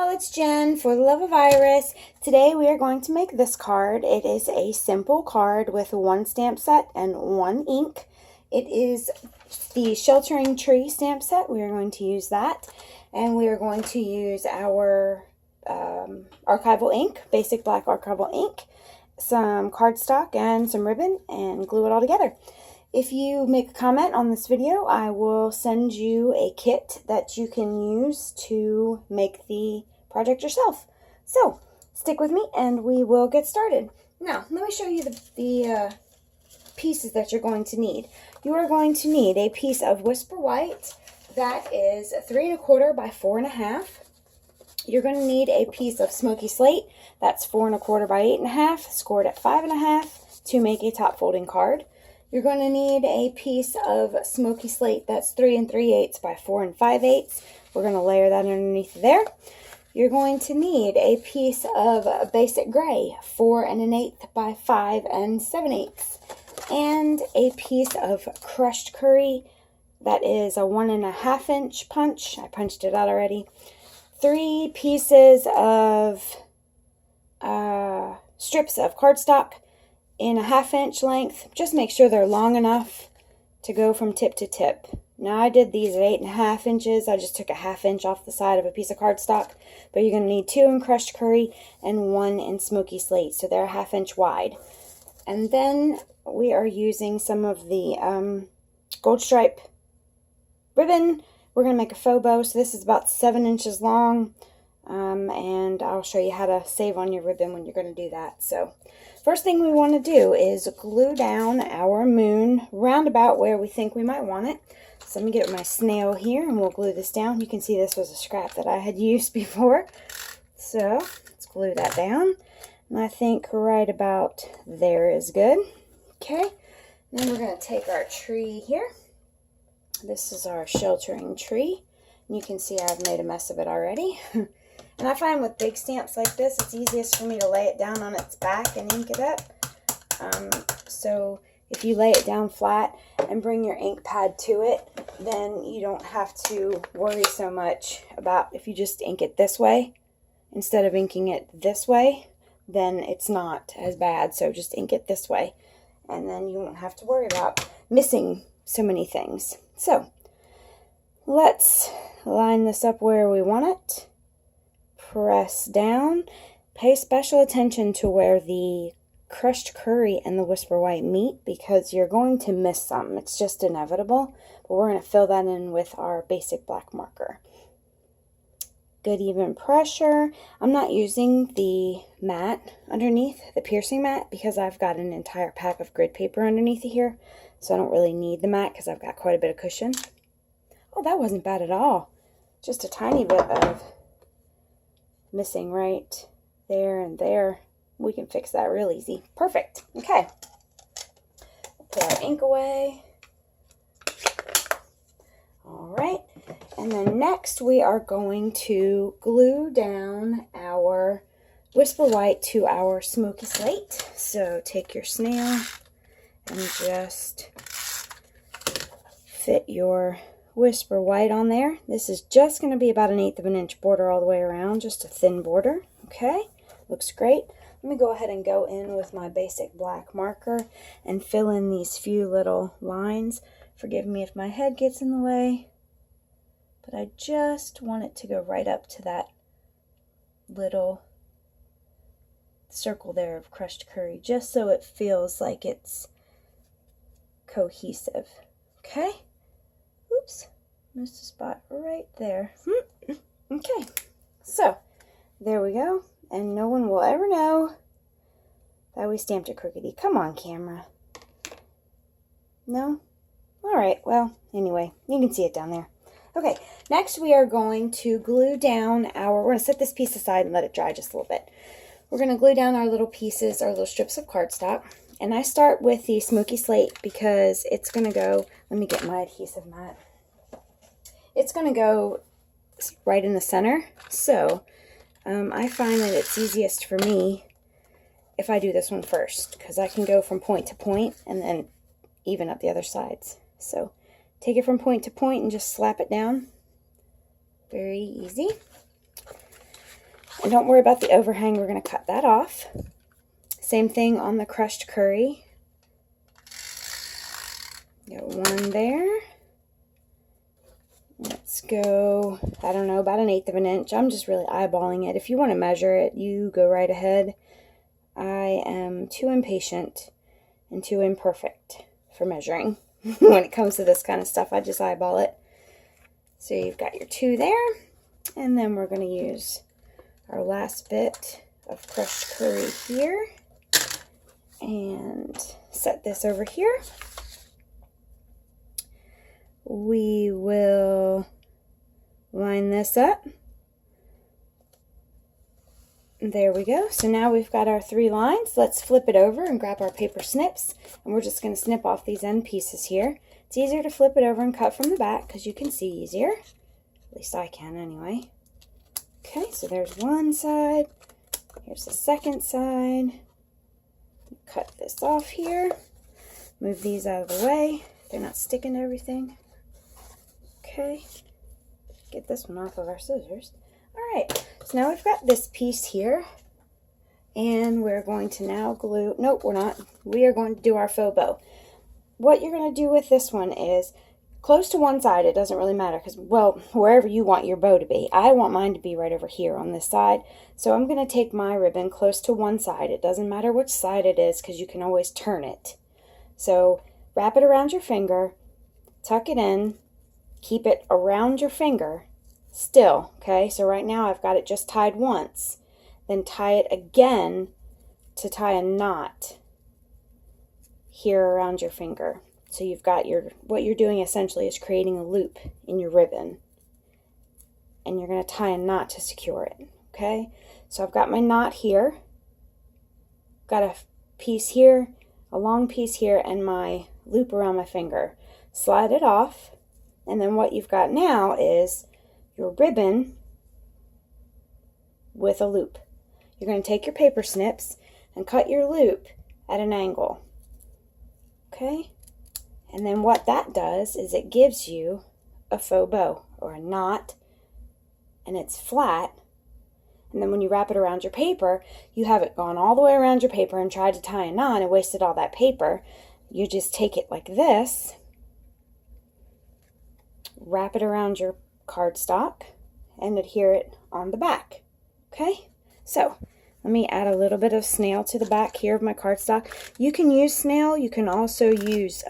Hello, it's Jen for the Love of Iris. Today we are going to make this card. It is a simple card with one stamp set and one ink. It is the Sheltering Tree stamp set. We are going to use that. And we are going to use our archival ink, basic black archival ink, some cardstock and some ribbon, and glue it all together. If you make a comment on this video, I will send you a kit that you can use to make the project yourself. So, stick with me and we will get started. Now, let me show you the pieces that you're going to need. You are going to need a piece of Whisper White that is 3 1/4 by 4 1/2. You're going to need a piece of Smoky Slate that's 4 1/4 by 8 1/2, scored at 5 1/2 to make a top folding card. You're going to need a piece of Smoky Slate that's 3 3/8 by 4 5/8. We're going to layer that underneath there. You're going to need a piece of Basic Gray, 4 1/8 by 5 7/8. And a piece of Crushed Curry that is a 1 1/2 inch punch. I punched it out already. 3 pieces of strips of cardstock in a 1/2 inch length. Just make sure they're long enough to go from tip to tip. Now I did these at 8 1/2 inches. I just took a 1/2 inch off the side of a piece of cardstock. But you're going to need 2 in Crushed Curry and 1 in Smoky Slate. So they're a 1/2 inch wide. And then we are using some of the gold stripe ribbon. We're going to make a faux bow. So this is about 7 inches long. And I'll show you how to save on your ribbon when you're going to do that. So first thing we want to do is glue down our moon round about where we think we might want it. So let me get my snail here and we'll glue this down. You can see this was a scrap that I had used before. So let's glue that down. And I think right about there is good. Okay. Then we're going to take our tree here. This is our Sheltering Tree. And you can see I've made a mess of it already. And I find with big stamps like this, it's easiest for me to lay it down on its back and ink it up. So if you lay it down flat and bring your ink pad to it, then you don't have to worry so much about if you just ink it this way instead of inking it this way, then it's not as bad. So just ink it this way and then you won't have to worry about missing so many things. So let's line this up where we want it. Press down. Pay special attention to where the Crushed Curry and the Whisper White meet because you're going to miss some. It's just inevitable. But we're going to fill that in with our basic black marker. Good even pressure. I'm not using the mat underneath, the piercing mat, because I've got an entire pack of grid paper underneath here. So I don't really need the mat because I've got quite a bit of cushion. Oh, that wasn't bad at all. Just a tiny bit of missing right there and there. We can fix that real easy. Perfect. Okay. Put our ink away. All right. And then next we are going to glue down our Whisper White to our Smoky Slate. So take your snail and just fit your Whisper White on there. This is just going to be about 1/8 of an inch border all the way around, just a thin border. Okay, looks great. Let me go ahead and go in with my basic black marker and fill in these few little lines. Forgive me if my head gets in the way, but I just want it to go right up to that little circle there of Crushed Curry, just so it feels like it's cohesive. Okay. Oops, missed a spot right there. Okay, so there we go. And no one will ever know that we stamped it crookedy. Come on, camera. No? Alright, well, anyway, you can see it down there. Okay, next we are going to glue down we're going to set this piece aside and let it dry just a little bit. We're going to glue down our little pieces, our little strips of cardstock. And I start with the Smoky Slate because it's going to go, let me get my adhesive mat. It's going to go right in the center. So I find that it's easiest for me if I do this one first because I can go from point to point and then even up the other sides. So take it from point to point and just slap it down. Very easy. And don't worry about the overhang, we're going to cut that off. Same thing on the crushed curry. Got one there. Let's go, I don't know, about 1/8 of an inch. I'm just really eyeballing it. If you want to measure it, you go right ahead. I am too impatient and too imperfect for measuring. When it comes to this kind of stuff, I just eyeball it. So you've got your 2 there. And then we're going to use our last bit of crushed curry here. And set this over here. We will line this up. There we go. So now we've got our 3 lines. Let's flip it over and grab our paper snips. And we're just going to snip off these end pieces here. It's easier to flip it over and cut from the back because you can see easier. At least I can anyway. Okay, so there's one side. Here's the second side. Cut this off here. Move these out of the way. They're not sticking to everything. Okay. Get this one off of our scissors. Alright, so now we've got this piece here. And we're going to now glue, nope, we're not. We are going to do our faux bow. What you're going to do with this one is close to one side. It doesn't really matter because, well, wherever you want your bow to be. I want mine to be right over here on this side. So I'm going to take my ribbon close to one side. It doesn't matter which side it is because you can always turn it. So wrap it around your finger, tuck it in, keep it around your finger still, okay? So right now I've got it just tied once. Then tie it again to tie a knot here around your finger. So you've got your, what you're doing essentially is creating a loop in your ribbon. And you're going to tie a knot to secure it, okay? So I've got my knot here, got a piece here, a long piece here, and my loop around my finger. Slide it off, and then what you've got now is your ribbon with a loop. You're going to take your paper snips and cut your loop at an angle, okay? And then what that does is it gives you a faux bow or a knot, and it's flat. And then when you wrap it around your paper, you have it gone all the way around your paper and tried to tie a knot and wasted all that paper. You just take it like this, wrap it around your cardstock, and adhere it on the back. Okay, so let me add a little bit of snail to the back here of my cardstock. You can use snail. You can also use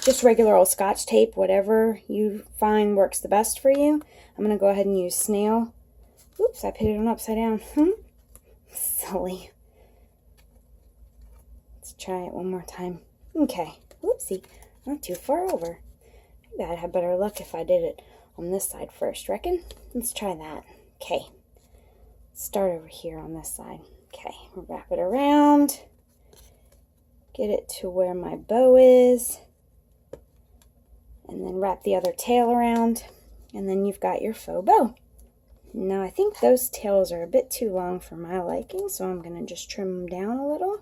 just regular old Scotch tape, whatever you find works the best for you. I'm going to go ahead and use snail. Oops, I put it on upside down. Silly. Let's try it one more time. Okay, whoopsie, not too far over. Maybe I'd have better luck if I did it on this side first, reckon? Let's try that. Okay, start over here on this side. Okay, wrap it around, get it to where my bow is, and then wrap the other tail around, and then you've got your faux bow. Now I think those tails are a bit too long for my liking, so I'm going to just trim them down a little.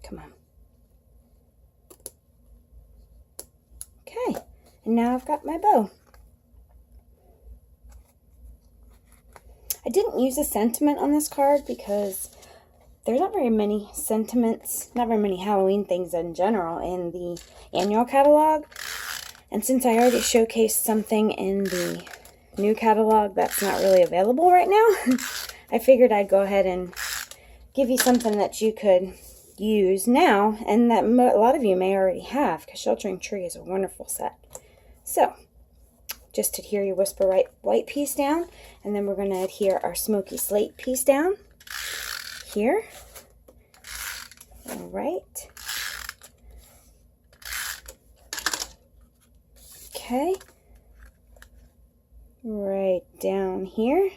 Come on. Okay, and now I've got my bow. I didn't use a sentiment on this card because there's not very many sentiments, not very many Halloween things in general in the annual catalog. And since I already showcased something in the new catalog that's not really available right now, I figured I'd go ahead and give you something that you could use now and that a lot of you may already have, because Sheltering Tree is a wonderful set. So just adhere your Whisper White piece down, and then we're going to adhere our Smoky Slate piece down here. All right. Okay. Right down here.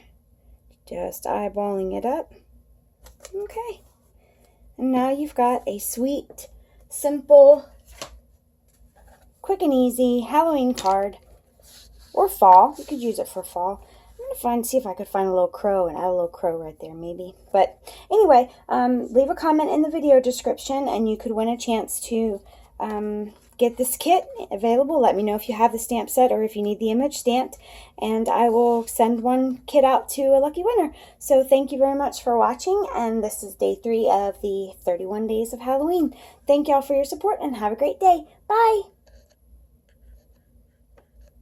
Just eyeballing it up. Okay. And now you've got a sweet, simple, quick and easy Halloween card. Or fall. You could use it for fall. I'm going to see if I could find a little crow and add a little crow right there maybe. But anyway, leave a comment in the video description and you could win a chance to get this kit available. Let me know if you have the stamp set or if you need the image stamped, and I will send one kit out to a lucky winner. So thank you very much for watching, and this is day 3 of the 31 days of Halloween. Thank y'all for your support, and have a great day. Bye!